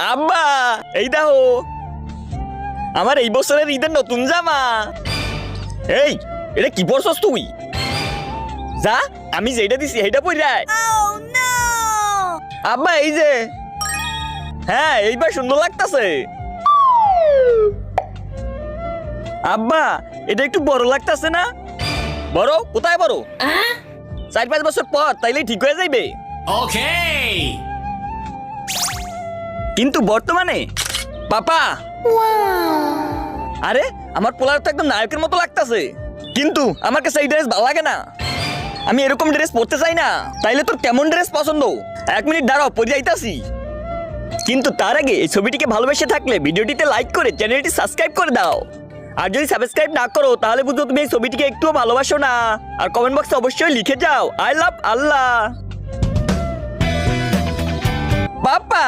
আব্বা এই দেখো আমার এই বছরের ঈদের নতুন জামা। এই এটা কি পরছস তুই? যা আমি যেটা দিছি সেইটা পরে আয়। Oh no! আব্বা এই যে, হ্যাঁ এইবার সুন্দর লাগতাছে। আব্বা এটা একটু বড় লাগতাছে না? বড় কোথায় বড়? 4-5 বছর পর তাইলেই ঠিক হয়ে যাইবে। Okay! কিন্তু বর্তমানে পাপা, আরে আমার পোলার তো একদম নায়কের মতো লাগতাছে, কিন্তু আমার কাছে এই ড্রেস ভালো লাগে না। আমি এরকম ড্রেস পরতে চাই না। তাইলে তোর কেমন ড্রেস পছন্দ? 1 মিনিট দাঁড়াও, পরে যাইতাছি। কিন্তু তার আগে এই ছবিটিকে ভালোবেসে থাকলে ভিডিওটিতে লাইক করে চ্যানেলটি সাবস্ক্রাইব করে দাও। আর যদি সাবস্ক্রাইব না করো তাহলে বুঝো তুমি এই ছবিটিকে একটুও ভালোবাসো না। আর কমেন্ট বক্সে অবশ্যই লিখে যাও আই লাভ আল্লাহ। পাপা